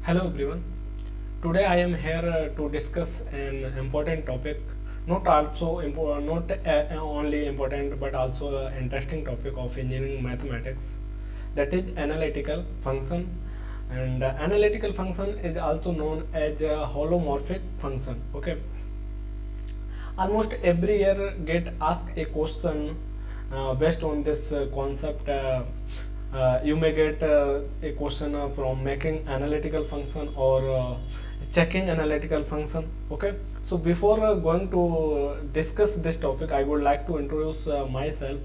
Hello everyone. Today I am here to discuss an important topic, not only important but also interesting topic of engineering mathematics, that is analytical function. And analytical function is also known as a holomorphic function. Okay, almost every year get asked a question based on this concept. You may get a question from making analytical function or checking analytical function. Okay, so before going to discuss this topic, I would like to introduce myself.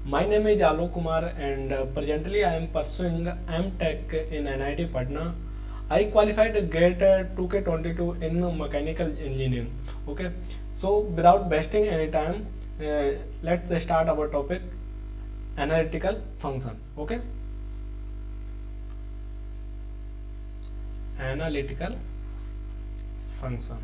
My name is Alok Kumar, and presently I am pursuing M.Tech in NIT Patna. I qualified to get 2K22 in mechanical engineering. Okay, so without wasting any time, let's start our topic, analytical function. Okay, analytical function.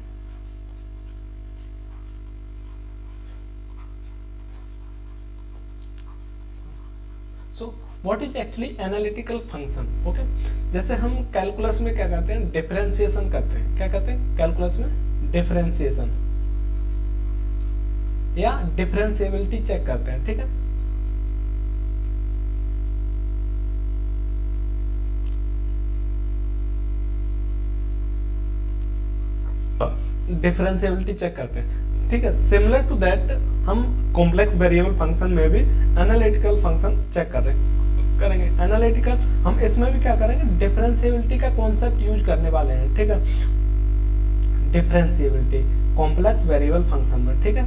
So what is actually analytical function? Okay, जैसे हम calculus में क्या करते हैं, differentiation करते हैं. क्या करते हैं कैलकुलस में? डिफरेंशिएशन या डिफरेंशिएबिलिटी चेक करते हैं. ठीक है, डिफरेंशिएबिलिटी चेक करते हैं. ठीक है, सिमिलर टू दैट हम कॉम्प्लेक्स वेरिएबल फंक्शन में भी एनालिटिकल फंक्शन चेक करेंगे. एनालिटिकल हम इसमें भी क्या करेंगे, डिफरेंशिएबिलिटी का कॉन्सेप्ट यूज करने वाले हैं. ठीक है, डिफरेंशिएबिलिटी कॉम्प्लेक्स वेरिएबल फंक्शन में. ठीक है,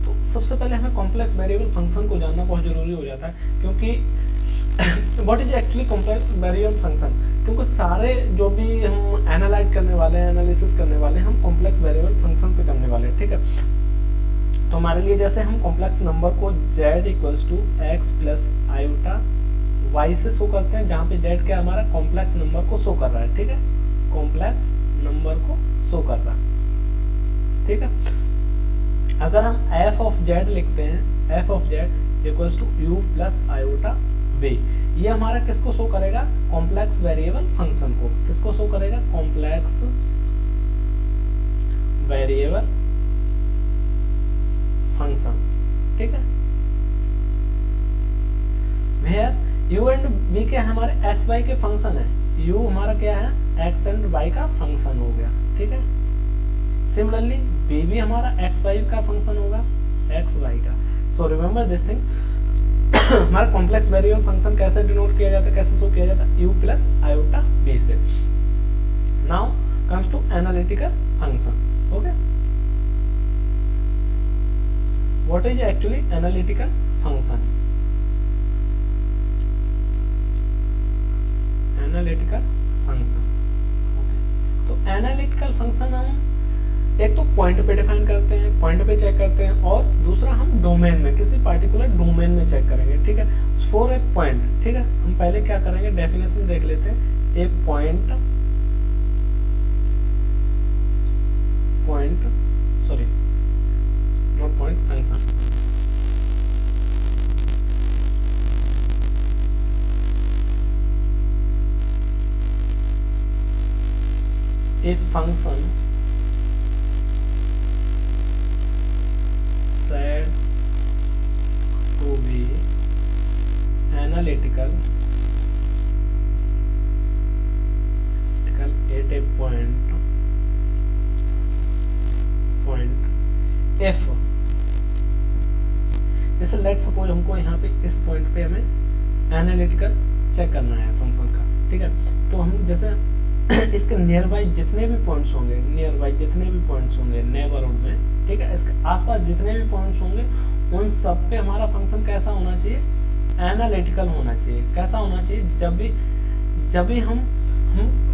तो सबसे पहले हमें कॉम्प्लेक्स वेरिएबल फंक्शन को जानना बहुत जरूरी हो जाता है, क्योंकि what is actually complex variable function, क्योंकि सारे जो भी हम एनालाइज करने वाले हैं, एनालिसिस करने वाले हैं, हम कॉम्प्लेक्स वेरिएबल फंक्शन पे करने वाले हैं. ठीक है, तो हमारे लिए जैसे हम कॉम्प्लेक्स नंबर को z equals to X plus iota Y से शो करते हैं, जहाँ पे z क्या हमारा कॉम्प्लेक्स नंबर को शो कर रहा है. ठीक है, कॉम्प्लेक्स नंबर को शो कर रहा है. ठीक है, अगर हम f ऑफ z लिखते हैं, f of z equals to u plus iota v, ये हमारा किसको शो करेगा, कॉम्प्लेक्स वेरिएबल फंक्शन को. किसको शो करेगा, कॉम्प्लेक्स वेरिएबल फंक्शन. ठीक है, वेयर u एंड v के हमारे x y के फंक्शन है. u हमारा क्या है, x एंड y का फंक्शन हो गया. ठीक है, सिमिलरली v भी हमारा x y का फंक्शन होगा, x y का. So remember this thing. हमारा कॉम्प्लेक्स वेरिएबल फंक्शन कैसे डिनोट किया जाता है, कैसे शो किया जाता है, u प्लस आयोटा b से. Now comes to analytical function. Okay, what is actually analytical function? Analytical function. तो एनालिटिकल फंक्शन हम एक तो पॉइंट पे डिफाइन करते हैं, पॉइंट पे चेक करते हैं, और दूसरा हम डोमेन में, किसी पार्टिकुलर डोमेन में चेक करेंगे. ठीक है, फॉर ए पॉइंट. ठीक है, हम पहले क्या करेंगे, डेफिनेशन देख लेते हैं. A point sorry not point, function. A function said to be analytical at a point f. जैसे लेट सपोज हमको यहाँ पे इस पॉइंट पे हमें एनालिटिकल चेक करना है फंक्शन का. ठीक है, तो हम जैसे इसके नियर बाई जितने भी पॉइंट्स होंगे, नेबरहुड में, ठीक है, इसके आसपास जितने भी पॉइंट्स होंगे, उन सब पे हमारा फंक्शन कैसा होना चाहिए, एनालिटिकल होना चाहिए. कैसा होना चाहिए, जब भी हम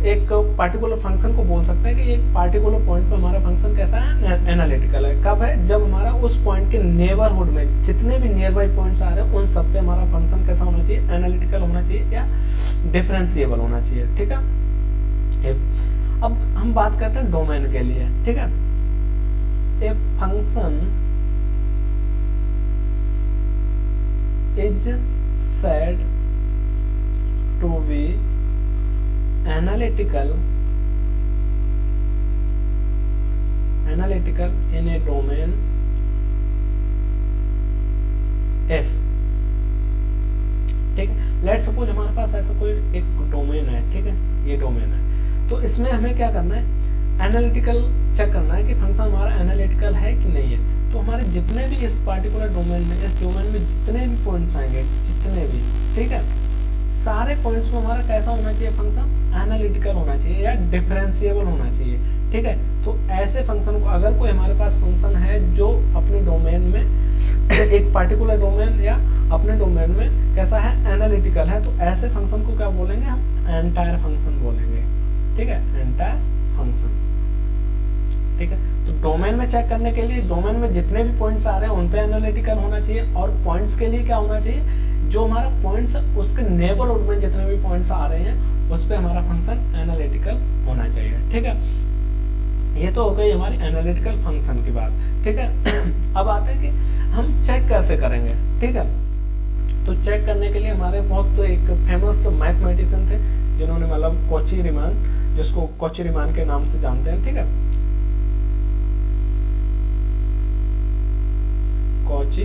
एक पार्टिकुलर फंक्शन को बोल सकते हैं कि एक पार्टिकुलर पॉइंट पे हमारा फंक्शन कैसा है, एनालिटिकल है. कब है, जब हमारा उस पॉइंट के नेबरहुड में जितने भी नियर बाई पॉइंट्स आ रहे हैं, उन सब पे हमारा फंक्शन कैसा होना चाहिए, एनालिटिकल होना चाहिए या डिफरेंशिएबल होना चाहिए. ठीक है, अब हम बात करते हैं डोमेन के लिए. ठीक है, a function is said to be analytical in a domain F। ठीक है, लेट सपोज हमारे पास ऐसा कोई एक डोमेन है, ठीक है, ये डोमेन है, तो इसमें हमें क्या करना है, एनालिटिकल चेक करना है कि फंक्शन हमारा एनालिटिकल है कि नहीं है। तो हमारे जितने भी इस पार्टिकुलर डोमेन में, इस डोमेन में जितने भी पॉइंट्स आएंगे, जितने भी, ठीक है, सारे पॉइंट्स में हमारा कैसा होना चाहिए, फंक्शन एनालिटिकल होना चाहिए या डिफरेंशिएबल होना चाहिए। ठीक है, तो ऐसे फंक्शन को, अगर कोई हमारे पास फंक्शन है जो अपने डोमेन में एक पार्टिकुलर डोमेन या अपने डोमेन में कैसा है, एनालिटिकल है, तो ऐसे फंक्शन को क्या बोलेंगे हम, एंटायर फंक्शन बोलेंगे। ठीक है, एंटायर फंक्शन। ठीक है, तो डोमेन में चेक करने के लिए डोमेन में जितने भी पॉइंट्स आ रहे हैं उन पे एनालिटिकल होना चाहिए, और पॉइंट्स के लिए क्या होना चाहिए, जो हमारा पॉइंट्स उसके नेबरहुड में जितने भी पॉइंट्स आ रहे हैं उस पे हमारा फंक्शन एनालिटिकल होना चाहिए। ठीक है, ये तो हो गई हमारी एनालिटिकल फंक्शन की बात। ठीक है, अब आते हैं कि हम चेक कैसे करेंगे। ठीक है, तो चेक करने के लिए हमारे बहुत एक फेमस मैथमेटिशियन थे जिन्होंने, मतलब कॉची रीमान, जिसको कॉची रीमान के नाम से जानते हैं। ठीक है, कॉची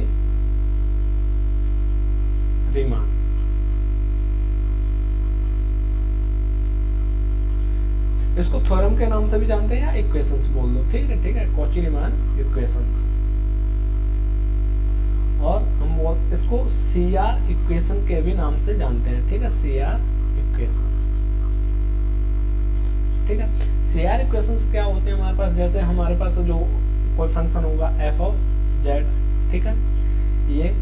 रीमान। इसको थ्योरम के नाम से भी जानते हैं या इक्वेशंस बोल दो। ठीक है, कॉची रीमान इक्वेशंस, और हम इसको सीआर इक्वेशन के भी नाम से जानते हैं। ठीक है, सीआर इक्वेशन। ठीक है, सीआर इक्वेशंस क्या होते हैं हमारे पास, जैसे हमारे पास जो कोई फंक्शन होगा एफ ऑफ जेड, ठीक है, ये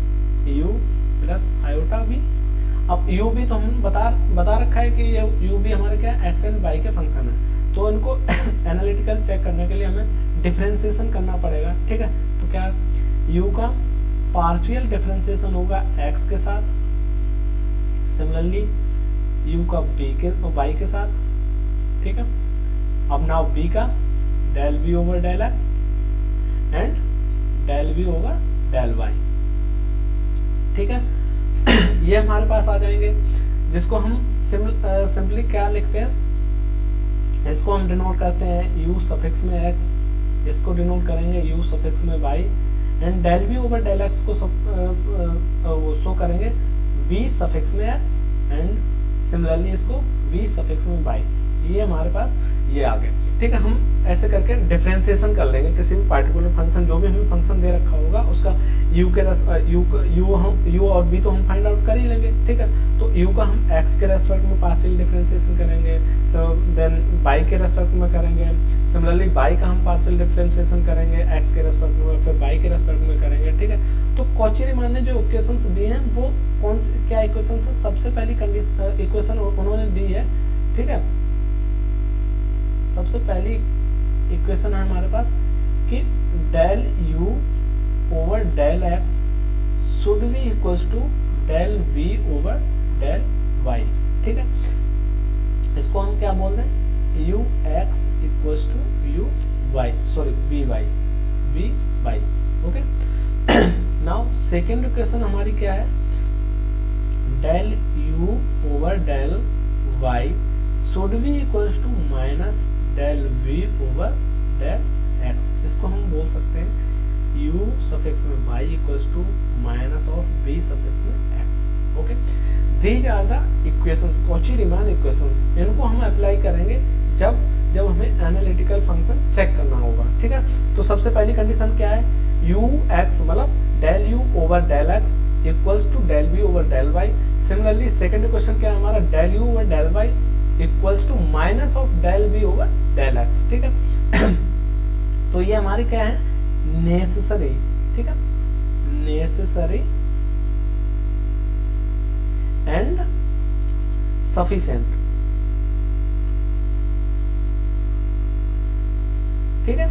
u प्लस आयोटा भी। अब u भी तो हम बता रखा है कि ये u भी हमारे क्या एक्स एंड वाई के फंक्शन है, तो इनको एनालिटिकल चेक करने के लिए हमें डिफरेंशिएशन करना पड़ेगा। ठीक है, तो क्या u का पार्शियल डिफरेंशिएशन होगा x के साथ, सिमिलरली u का y के साथ। ठीक है, अब नाउ b का del v over del x and del v over del y। ठीक है, ये हमारे पास आ जाएंगे, जिसको हम सिंपली क्या लिखते हैं, इसको हम डिनोट करते हैं u सफिक्स में x, इसको डिनोट करेंगे u सफिक्स में y, and del v over del x को शो करेंगे v सफिक्स में x, एंड सिमिलरली इसको v सफिक्स में y। ये हमारे पास ये आ गए। ठीक है, हम ऐसे करके डिफरेंशिएशन कर लेंगे किसी भी पार्टिकुलर फंक्शन, जो भी हमें फंक्शन दे रखा होगा उसका u और v तो हम फाइंड आउट कर ही लेंगे। ठीक है, तो u का हम x के रेस्पेक्ट में पार्शियल डिफरेंशिएशन करेंगे, देन y के रेस्पेक्ट में करेंगे, सिमिलरली y का हम पार्शियल डिफरेंशिएशन करेंगे x के रेस्पेक्ट में, फिर y के रेस्पेक्ट में करेंगे। ठीक है, तो कॉची रीमान ने जो इक्वेशंस दी हैं वो कौन से क्या इक्वेशंस है, सबसे पहली इक्वेशन उन्होंने दी है। ठीक है, सबसे पहली इक्वेशन है हमारे पास कि del u over del x should be equals to del v over del y। ठीक है, इसको हम क्या बोल रहे हैं, u x equals to u y, sorry v y। Okay, now second equation हमारी क्या है, del u over del y should be equals to minus del v over del x। इसको हम बोल सकते हैं u सफिक्स में y equals to minus of v suffix में x। Okay, these are the equations, Cauchy Riemann equations. इनको हम apply करेंगे जब हमें एनालिटिकल फंक्शन चेक करना होगा। ठीक है, तो सबसे पहली कंडीशन क्या है, ux मतलब del u over del x equals to del v over del y। Similarly second equation क्या है हमारा, del u over del y equals to minus of del v over del x। ठीक है, तो ये हमारी क्या है, नेसेसरी। ठीक है, नेसेसरी एंड सफिशिएंट। ठीक है,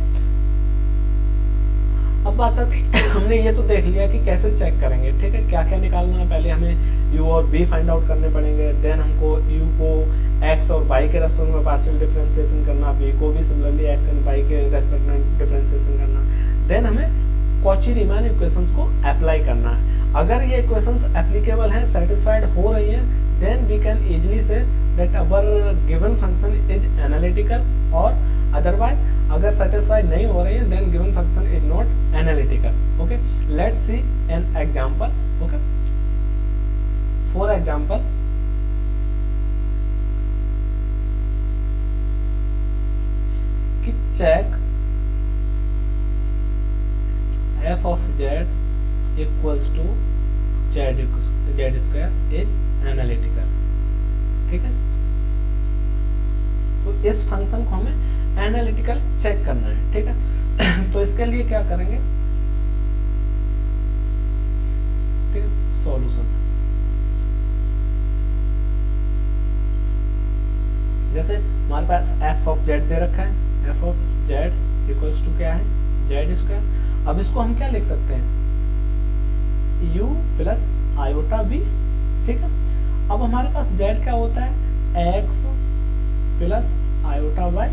अब बात आती, हमने ये तो देख लिया कि कैसे चेक करेंगे। ठीक है, क्या क्या निकालना है, पहले हमें u और v फाइंड आउट करने पड़ेंगे, देन हमको u को x और y के रेस्पेक्ट में पार्शियल डिफरेंशिएशन करना, v को भी सिमिलरली x एंड y के रेस्पेक्ट में डिफरेंशिएशन करना, देन हमें कॉची रीमान इक्वेशंस को अप्लाई करना है। अगर ये इक्वेशंस एप्लीकेबल हैं, सेटिस्फाइड हो रही हैं, then we can easily see that our given function is analytical, और अदरवाइज अगर सेटिस्फाइड नहीं हो रही है then given function is not analytical. Okay, let's see an example. Okay, for example कि check f of z equals to z square is analytical. ठीक है, तो इस फंक्शन को हमें एनालिटिकल चेक करना है। ठीक है, तो इसके लिए क्या करेंगे, ठीक है, सॉल्यूशन। जैसे हमारे पास f ऑफ z दे रखा है, f of z equals to क्या है, z स्क्वायर। अब इसको हम क्या लिख सकते हैं, u प्लस आयोटा b। ठीक है, अब हमारे पास z क्या होता है, x प्लस आयोटा y।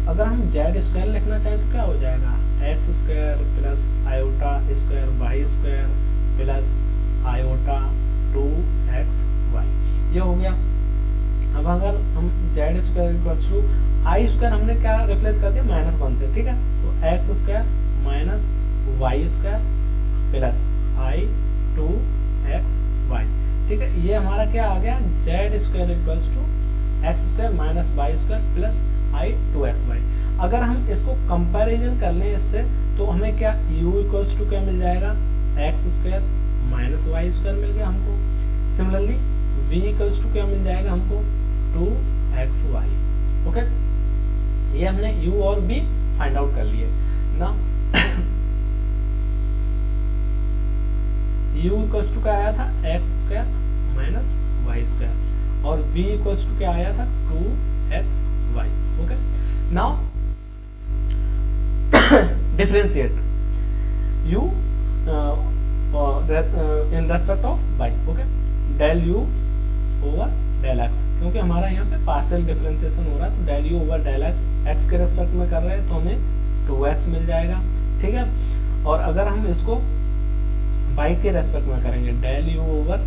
अगर हम z स्क्वायर लिखना चाहें तो क्या हो जाएगा, x square plus iota square y square plus iota 2xy, ये हो गया। अब अगर हम z square equals to i square हमने क्या रिप्लेस कर दिया, -1 से। ठीक है, तो x square minus y square plus i 2xy। ठीक है, ये हमारा क्या आ गया, z square equals to x square minus y square plus i 2xy। अगर हम इसको कंपैरिजन कर लें इससे, तो हमें क्या u इक्वल्स टू क्या मिल जाएगा, x square minus y square मिल गया हमको। सिमिलरली v इक्वल्स टू क्या मिल जाएगा हमको, 2xy। ओके, ये हमने u और b फाइंड आउट कर लिए ना। u इक्वल्स टू क्या आया था, x square minus y square, और v इक्वल्स टू क्या आया था, 2xy। Okay, now differentiate u in respect of y। Okay, del u over del x, क्योंकि हमारा यहाँ पे पार्शियल डिफरेंशिएशन हो रहा है, तो del u over del x, x के रेस्पेक्ट में कर रहे हैं तो हमें 2x मिल जाएगा। ठीक है, और अगर हम इसको y के रेस्पेक्ट में करेंगे, del u over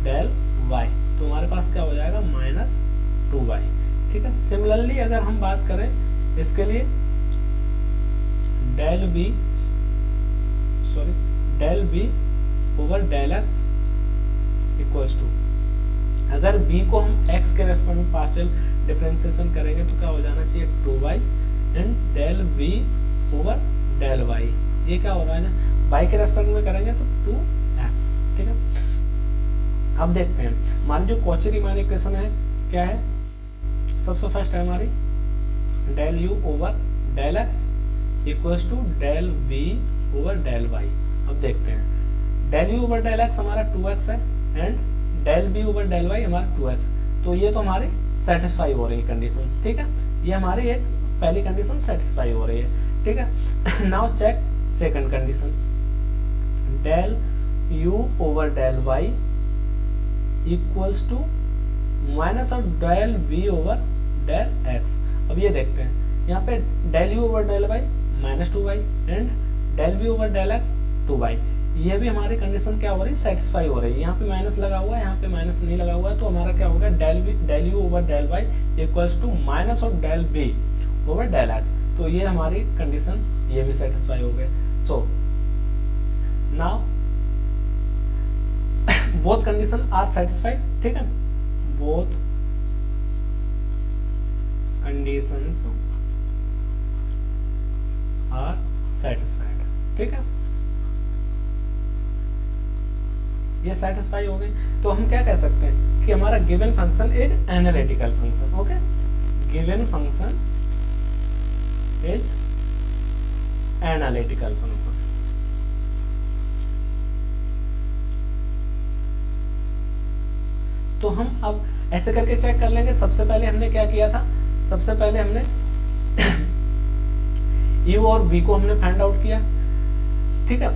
del y, तो हमारे पास क्या हो जाएगा, -2y। ठीक है, सिमिलरली अगर हम बात करें इसके लिए, del b over del x equals to, अगर b को हम x के रेस्पेक्ट में पार्शियल डिफरेंशिएशन करेंगे तो क्या हो जाना चाहिए, 2y, and del v over del y, ये क्या हो रहा है ना, y के रेस्पेक्ट में करेंगे तो 2x। ठीक है, अब देखते हैं हमारी जो कॉची रीमान इक्वेशन है क्या है। सबसे फर्स्ट है हमारी del u over del x equals to del v over del y। अब देखते हैं, del u over del x हमारा 2x है, and del b over del y हमारा 2x, तो ये तो हमारी सेटिस्फाई हो रही है कंडीशन। ठीक है, ये हमारी एक पहली कंडीशन सेटिस्फाई हो रही है। ठीक है, now check second condition, del u over del y equals to minus of del v over del x। अब ये देखते हैं, यहाँ पे del u over del y -2y, and del v over del x 2y, ये भी हमारी condition क्या हो रही है, सेटिस्फाई हो रही है। यहाँ पे माइनस लगा हुआ है, यहाँ पे माइनस नहीं लगा हुआ है, तो हमारा क्या होगा, del u over del y equals to minus of del v over del x, तो ये हमारी कंडीशन ये भी सेटिस्फाई हो गए। So now both condition are satisfied. ठीक है, बोथ कंडीशंस आर सेटिस्फाइड। ठीक है, ये सेटिस्फाई हो गई, तो हम क्या कह सकते हैं कि हमारा given function is analytical function. Okay, given function is analytical function. तो हम अब ऐसे करके चेक कर लेंगे। सबसे पहले हमने क्या किया था, सबसे पहले हमने u और v को हमने फाइंड आउट किया। ठीक है,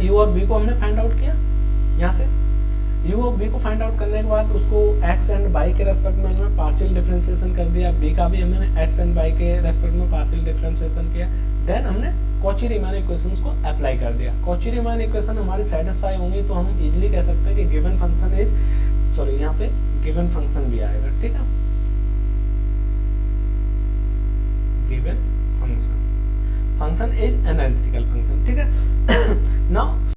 u और v को हमने फाइंड आउट किया यहाँ से, यू ऑफ बी को फाइंड आउट करने के बाद उसको एक्स एंड वाई के रेस्पेक्ट में हमने पार्शियल डिफरेंशिएशन कर दिया, बी का भी हमने एक्स एंड वाई के रेस्पेक्ट में पार्शियल डिफरेंशिएशन किया, देन हमने कॉची रीमान इक्वेशंस को अप्लाई कर दिया। कॉची रीमान इक्वेशन हमारी सेटिस्फाई होंगी तो हम इजीली कह सकते हैं कि गिवन फंक्शन इज, सॉरी यहाँ पे गिवन फंक्शन भी आएगा, ठीक है, given function is analytical function, ठीक है। नाउ